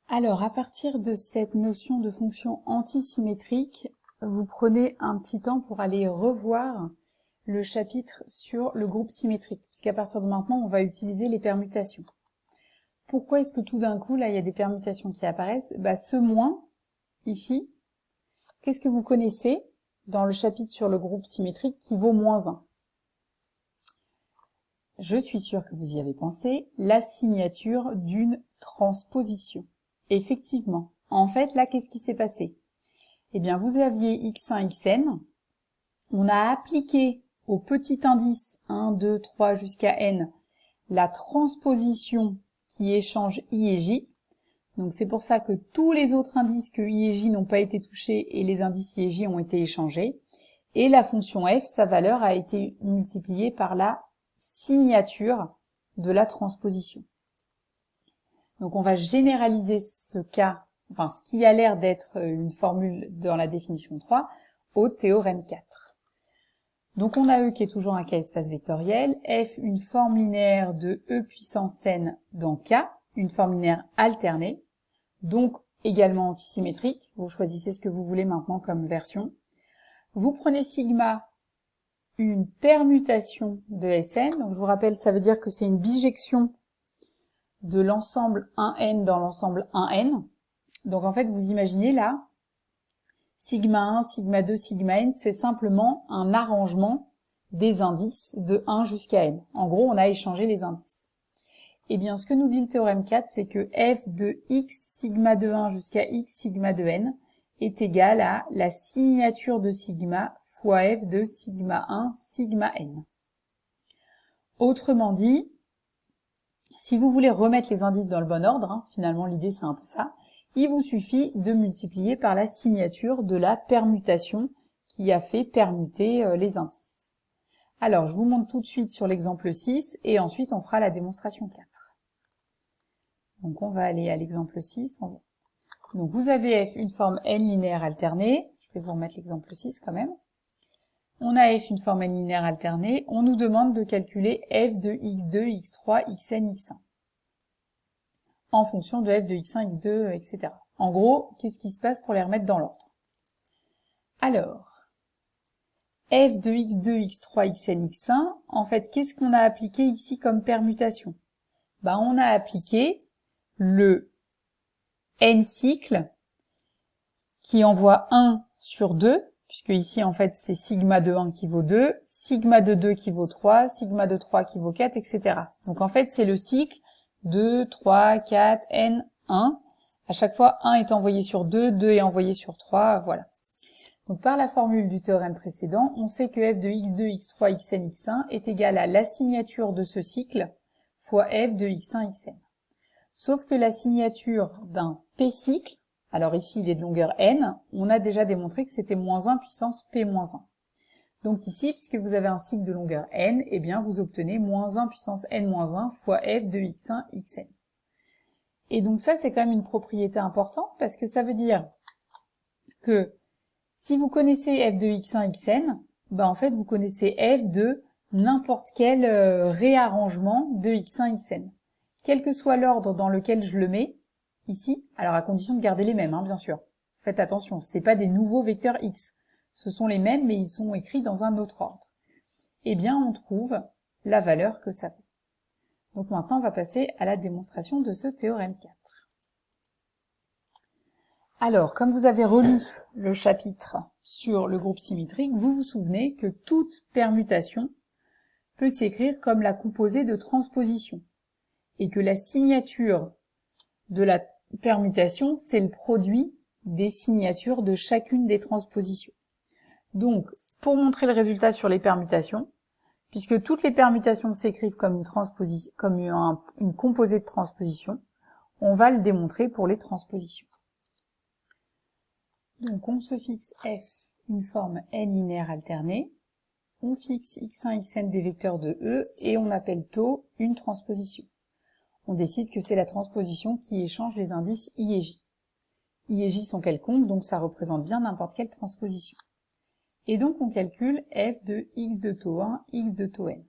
Alors, à partir de cette notion de fonction antisymétrique, vous prenez un petit temps pour aller revoir le chapitre sur le groupe symétrique, puisqu'à partir de maintenant, on va utiliser les permutations. Pourquoi est-ce que tout d'un coup, là, il y a des permutations qui apparaissent? Ce moins, ici, qu'est-ce que vous connaissez dans le chapitre sur le groupe symétrique qui vaut moins 1? Je suis sûre que vous y avez pensé, la signature d'une transposition. Effectivement. En fait, là, qu'est-ce qui s'est passé? Eh bien, vous aviez x1, xn. On a appliqué au petit indice 1, 2, 3 jusqu'à n la transposition qui échange i et j. Donc, c'est pour ça que tous les autres indices que i et j n'ont pas été touchés et les indices i et j ont été échangés. Et la fonction f, sa valeur a été multipliée par la signature de la transposition. Donc on va généraliser ce cas, enfin ce qui a l'air d'être une formule dans la définition 3, au théorème 4. Donc on a E qui est toujours un cas espace vectoriel, F une forme linéaire de E puissance n dans K, une forme linéaire alternée, donc également antisymétrique, vous choisissez ce que vous voulez maintenant comme version. Vous prenez sigma, une permutation de Sn, donc je vous rappelle ça veut dire que c'est une bijection de l'ensemble 1n dans l'ensemble 1n. Donc en fait, vous imaginez là, sigma 1, sigma 2, sigma n, c'est simplement un arrangement des indices de 1 jusqu'à n. En gros, on a échangé les indices. Eh bien, ce que nous dit le théorème 4, c'est que f de x sigma de 1 jusqu'à x sigma de n est égal à la signature de sigma fois f de sigma 1 sigma n. Autrement dit, si vous voulez remettre les indices dans le bon ordre, finalement l'idée c'est un peu ça, il vous suffit de multiplier par la signature de la permutation qui a fait permuter les indices. Alors je vous montre tout de suite sur l'exemple 6 et ensuite on fera la démonstration 4. Donc on va aller à l'exemple 6. Donc vous avez f une forme n linéaire alternée, je vais vous remettre l'exemple 6 quand même. On a f une forme n linéaire alternée, on nous demande de calculer f de x2, x3, xn, x1 en fonction de f de x1, x2, etc. En gros, qu'est-ce qui se passe pour les remettre dans l'ordre? Alors, f de x2, x3, xn, x1, en fait, qu'est-ce qu'on a appliqué ici comme permutation? On a appliqué le n cycle qui envoie 1 sur 2, puisque ici, en fait, c'est sigma de 1 qui vaut 2, sigma de 2 qui vaut 3, sigma de 3 qui vaut 4, etc. Donc, en fait, c'est le cycle 2, 3, 4, n, 1. À chaque fois, 1 est envoyé sur 2, 2 est envoyé sur 3, voilà. Donc, par la formule du théorème précédent, on sait que f de x2, x3, xn, x1 est égal à la signature de ce cycle fois f de x1, xn. Sauf que la signature d'un p-cycle, alors ici il est de longueur n, on a déjà démontré que c'était moins 1 puissance p-1. Donc ici, puisque vous avez un cycle de longueur n, eh bien vous obtenez moins 1 puissance n-1 fois f de x1, xn. Et donc ça, c'est quand même une propriété importante, parce que ça veut dire que si vous connaissez f de x1, xn, en fait vous connaissez f de n'importe quel réarrangement de x1, xn. Quel que soit l'ordre dans lequel je le mets, ici, alors à condition de garder les mêmes, bien sûr. Faites attention, ce n'est pas des nouveaux vecteurs x. Ce sont les mêmes, mais ils sont écrits dans un autre ordre. Eh bien, on trouve la valeur que ça vaut. Donc maintenant, on va passer à la démonstration de ce théorème 4. Alors, comme vous avez relu le chapitre sur le groupe symétrique, vous vous souvenez que toute permutation peut s'écrire comme la composée de transposition, et que la signature de la permutation, c'est le produit des signatures de chacune des transpositions. Donc, pour montrer le résultat sur les permutations, puisque toutes les permutations s'écrivent comme une composée de transposition, on va le démontrer pour les transpositions. Donc, on se fixe f, une forme n linéaire alternée, on fixe x1, xn des vecteurs de E, et on appelle taux une transposition. On décide que c'est la transposition qui échange les indices i et j. I et j sont quelconques, donc ça représente bien n'importe quelle transposition. Et donc on calcule f de x de taux 1, x de taux n.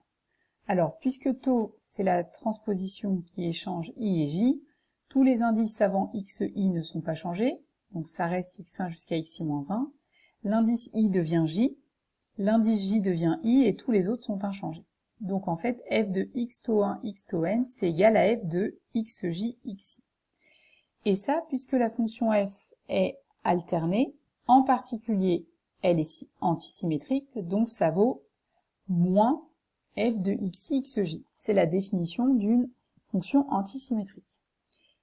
Alors, puisque taux, c'est la transposition qui échange i et j, Tous les indices avant xi ne sont pas changés, donc ça reste x1 jusqu'à xi-1. L'indice i devient j, l'indice j devient i et tous les autres sont inchangés. Donc en fait, f de x taux 1, x taux n, c'est égal à f de xj, xi. Et ça, puisque la fonction f est alternée, en particulier, elle est antisymétrique, donc ça vaut moins f de xi, xj. C'est la définition d'une fonction antisymétrique.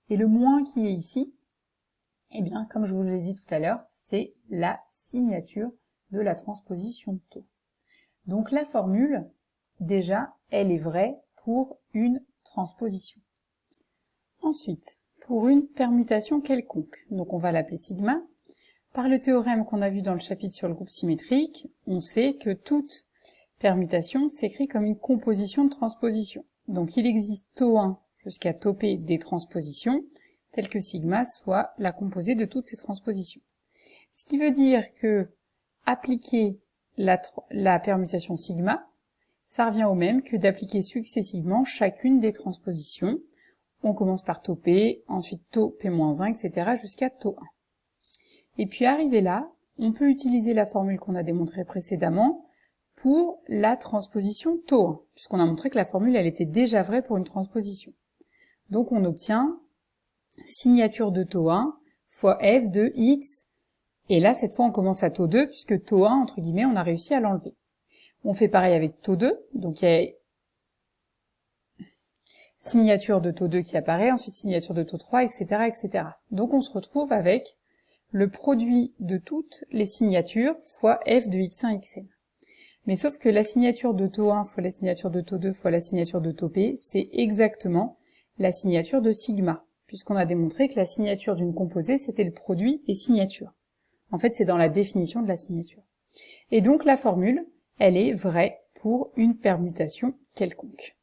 Et le moins qui est ici, eh bien, comme je vous l'ai dit tout à l'heure, c'est la signature de la transposition taux. Donc la formule, déjà, elle est vraie pour une transposition. Ensuite, pour une permutation quelconque, donc on va l'appeler sigma. Par le théorème qu'on a vu dans le chapitre sur le groupe symétrique, on sait que toute permutation s'écrit comme une composition de transposition. Donc il existe taux 1 jusqu'à taux p des transpositions, telles que sigma soit la composée de toutes ces transpositions. Ce qui veut dire que appliquer la permutation sigma, ça revient au même que d'appliquer successivement chacune des transpositions. On commence par taux p, ensuite taux p-1, etc. jusqu'à taux 1. Et puis arrivé là, on peut utiliser la formule qu'on a démontrée précédemment pour la transposition taux 1, puisqu'on a montré que la formule elle était déjà vraie pour une transposition. Donc on obtient signature de taux 1 fois f de x, et là cette fois on commence à taux 2, puisque taux 1, entre guillemets, on a réussi à l'enlever. On fait pareil avec taux 2, donc il y a signature de taux 2 qui apparaît, ensuite signature de taux 3, etc., etc. Donc on se retrouve avec le produit de toutes les signatures fois f de x1, xn. Mais sauf que la signature de taux 1 fois la signature de taux 2 fois la signature de taux p, c'est exactement la signature de sigma, puisqu'on a démontré que la signature d'une composée, c'était le produit des signatures. En fait, c'est dans la définition de la signature. Et donc la formule, elle est vraie pour une permutation quelconque.